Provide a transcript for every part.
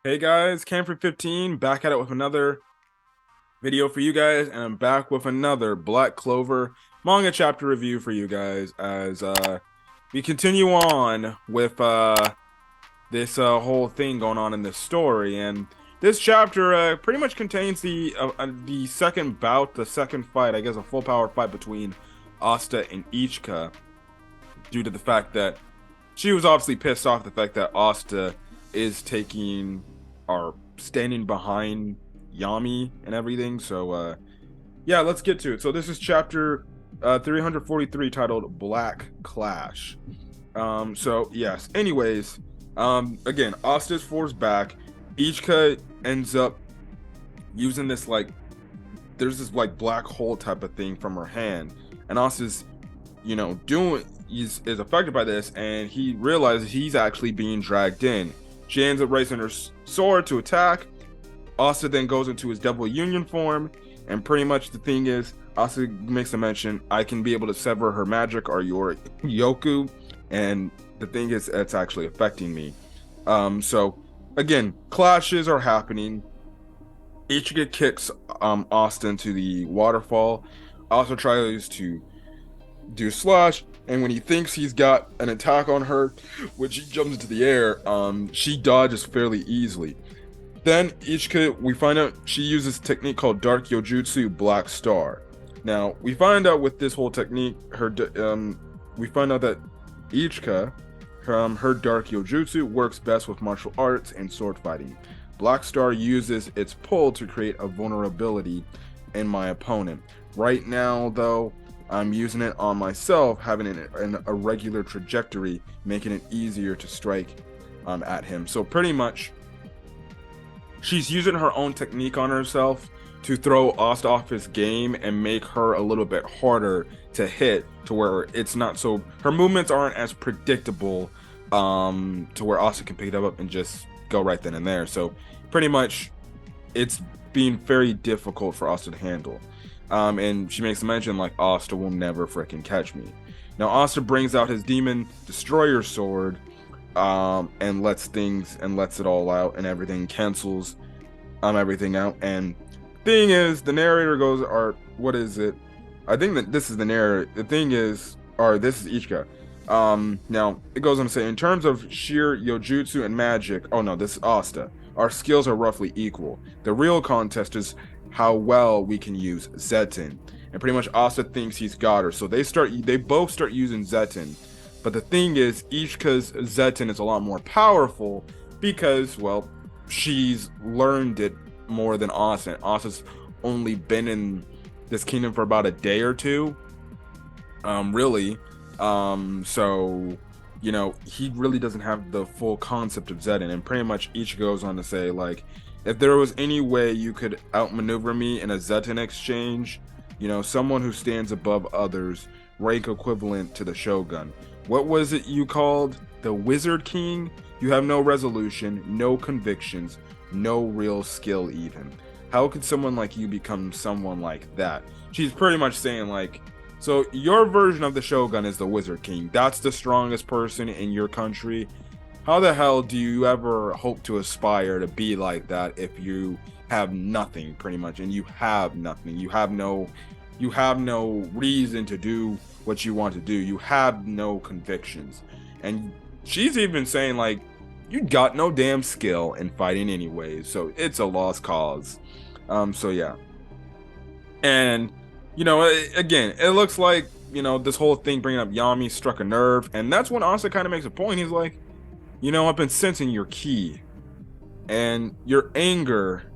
Hey guys, Camford15 back at it with another video for you guys, and I'm back with another Black Clover manga chapter review for you guys as we continue on with this whole thing going on in this story. And this chapter pretty much contains the second bout, the second fight, I guess a full power fight between Asta and Ichika, due to the fact that she was obviously pissed off the fact that Asta is taking or standing behind Yami and everything. So yeah, let's get to it. So this is chapter 343 titled Black Clash. So yes. Anyways, again, Asta's forced back. Ichika ends up using this there's this black hole type of thing from her hand, and Asta's doing is affected by this, and he realizes he's actually being dragged in. She ends up raising her sword to attack. Asta then goes into his double union form, and pretty much the thing is, Asta makes a mention, I can be able to sever her magic or your Yoku, and the thing is, it's actually affecting me. So again, clashes are happening. Ichika kicks Asta into the waterfall. Also tries to do slash, and when he thinks he's got an attack on her, when she jumps into the air, she dodges fairly easily. Then Ichika, we find out she uses a technique called Dark Yojutsu Black Star. Now we find out with this whole technique, we find out that Ichika, her Dark Yojutsu works best with martial arts and sword fighting. Black Star uses its pull to create a vulnerability in my opponent. Right now, though, I'm using it on myself, having an irregular trajectory, making it easier to strike at him. So pretty much, she's using her own technique on herself to throw Asta off his game and make her a little bit harder to hit, to where it's not so her movements aren't as predictable, to where Asta can pick it up and just go right then and there. So pretty much, it's being very difficult for Asta to handle. And she makes a mention like, Asta will never freaking catch me. Now Asta brings out his demon destroyer sword, and lets it all out, and everything cancels everything out. And thing is, the narrator goes, or what is it? I think that this is the narrator. The thing is, or this is Ichika. Now it goes on to say, in terms of sheer Yojutsu and magic, oh no, this is Asta. Our skills are roughly equal. The real contest is how well we can use Zetin. And pretty much Asta thinks he's got her, so they both start using Zetin. But the thing is, Ichika's Zetin is a lot more powerful because, well, she's learned it more than Asta. Asta's only been in this kingdom for about a day or two, really. So, he really doesn't have the full concept of Zetin. And pretty much Ichika goes on to say, like, if there was any way you could outmaneuver me in a Zetin exchange, someone who stands above others, rank equivalent to the Shogun. What was it you called? The Wizard King? You have no resolution, no convictions, no real skill even. How could someone like you become someone like that? She's pretty much saying like, so your version of the Shogun is the Wizard King. That's the strongest person in your country. How the hell do you ever hope to aspire to be like that if you have nothing, pretty much, and you have nothing? You have no reason to do what you want to do. You have no convictions. And she's even saying like, you got no damn skill in fighting anyways, so it's a lost cause. So yeah. And again, it looks like this whole thing bringing up Yami struck a nerve, and that's when Asa kind of makes a point. He's like, I've been sensing your ki and your anger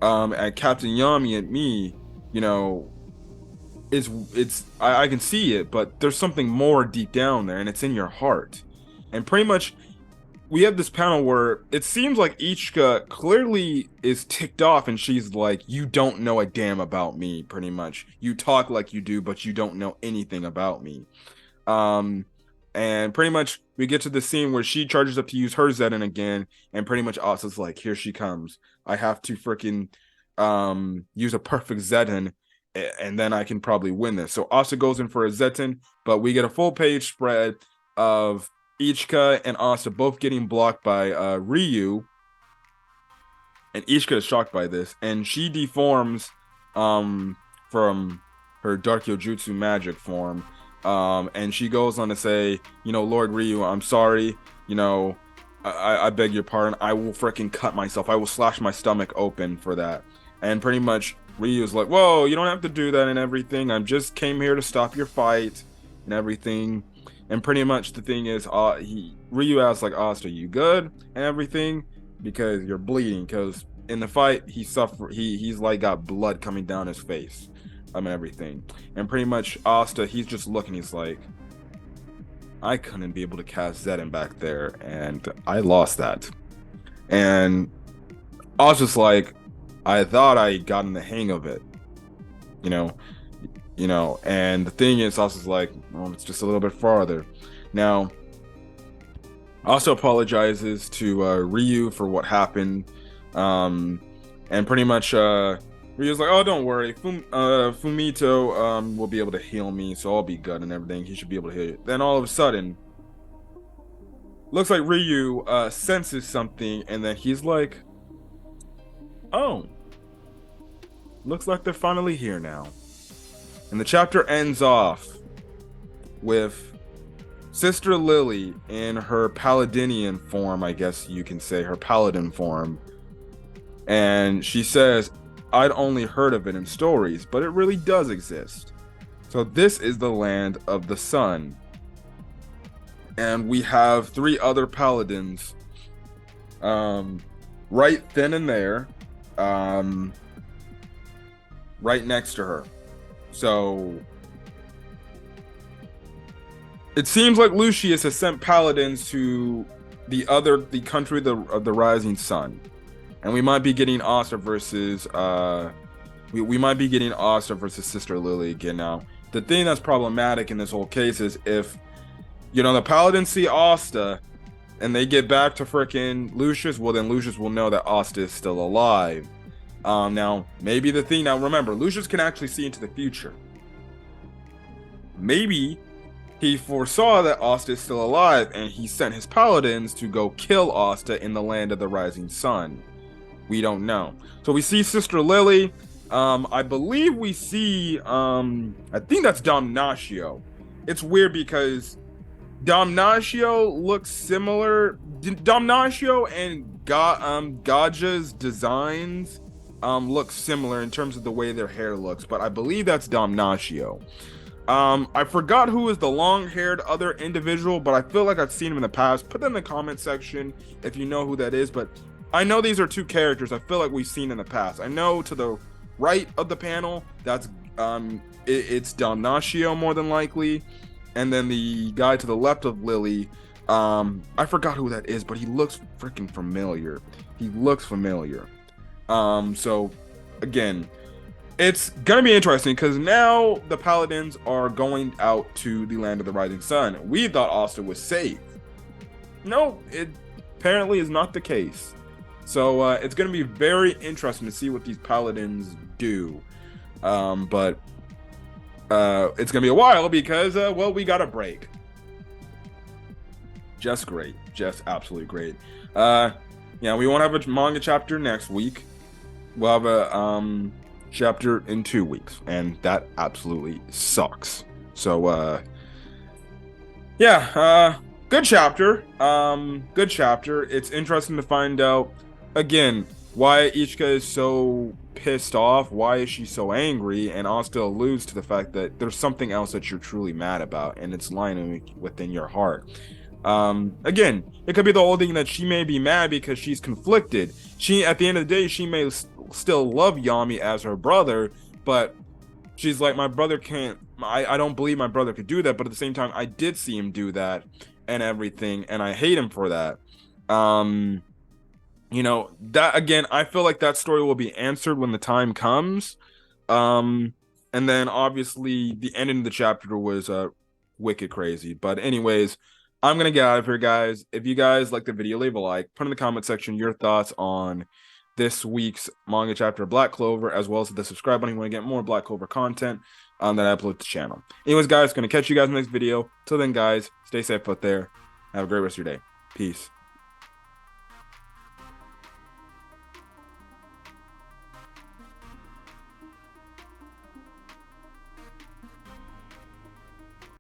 at Captain Yami and me, I can see it, but there's something more deep down there, and it's in your heart. And pretty much we have this panel where it seems like Ichika clearly is ticked off, and she's like, you don't know a damn about me, pretty much. You talk like you do, but you don't know anything about me. And pretty much we get to the scene where she charges up to use her Zenin again, and pretty much Asa's like, here she comes. I have to freaking use a perfect Zenin, and then I can probably win this. So Asa goes in for a Zetin, but we get a full page spread of Ichika and Asa both getting blocked by Ryu. And Ichika is shocked by this, and she deforms from her Darkyojutsu magic form. And she goes on to say, Lord Ryu, I'm sorry. I beg your pardon. I will freaking cut myself. I will slash my stomach open for that. And pretty much Ryu's like, whoa, you don't have to do that and everything. I just came here to stop your fight and everything. And pretty much the thing is, Ryu asks like, Asta, you good and everything? Because you're bleeding. Because in the fight, he's like got blood coming down his face. And everything. And pretty much Asta, he's just looking, he's like, I couldn't be able to cast Zedin back there, and I lost that. And Asta's like, I thought I gotten the hang of it. And the thing is, Asta's like, well, it's just a little bit farther. Now, Asta apologizes to Ryu for what happened. And pretty much Ryu's like, oh, don't worry. Fumito will be able to heal me, so I'll be good and everything. He should be able to heal you. Then all of a sudden, looks like Ryu senses something, and then he's like, oh, looks like they're finally here now. And the chapter ends off with Sister Lily in her Paladinian form, I guess you can say, her Paladin form. And she says, I'd only heard of it in stories, but it really does exist. So this is the land of the sun. And we have 3 other paladins right then and there, right next to her. So it seems like Lucius has sent paladins to the country of the rising sun. And we might be getting Asta versus we might be getting Asta versus Sister Lily again. Now, the thing that's problematic in this whole case is if the paladins see Asta and they get back to frickin' Lucius, well then Lucius will know that Asta is still alive. Now, maybe the thing, now remember, Lucius can actually see into the future. Maybe he foresaw that Asta is still alive and he sent his paladins to go kill Asta in the land of the rising sun. We don't know. So we see Sister Lily. I believe we see, I think that's Damnatio. It's weird because Damnatio looks similar. Damnatio and Gaja's designs look similar in terms of the way their hair looks, but I believe that's Damnatio. I forgot who is the long-haired other individual, but I feel like I've seen him in the past. Put that in the comment section if you know who that is, but I know these are 2 characters I feel like we've seen in the past. I know to the right of the panel, that's it's Damnatio more than likely, and then the guy to the left of Lily, I forgot who that is, but he looks freaking familiar. So again, it's gonna be interesting because now the paladins are going out to the land of the rising sun. We thought Asta was safe. No, it apparently is not the case. So it's going to be very interesting to see what these paladins do. But it's going to be a while because, we got a break. Just great. Just absolutely great. We won't have a manga chapter next week. We'll have a chapter in 2 weeks. And that absolutely sucks. So, good chapter. Good chapter. It's interesting to find out again why Ichika is so pissed off. Why is she so angry? And Asta alludes to the fact that there's something else that you're truly mad about, and it's lying within your heart. Again, it could be the whole thing that she may be mad because she's conflicted. She, at the end of the day, she may still love Yami as her brother, but she's like, my brother can't. I don't believe my brother could do that. But at the same time, I did see him do that and everything, and I hate him for that. That again, I feel like that story will be answered when the time comes. And then obviously the ending of the chapter was wicked crazy. But anyways, I'm gonna get out of here, guys. If you guys like the video, leave a like, put in the comment section your thoughts on this week's manga chapter of Black Clover, as well as the subscribe button if you want to get more Black Clover content that I upload to the channel. Anyways, guys, gonna catch you guys in the next video. Till then, guys, stay safe out there. Have a great rest of your day. Peace.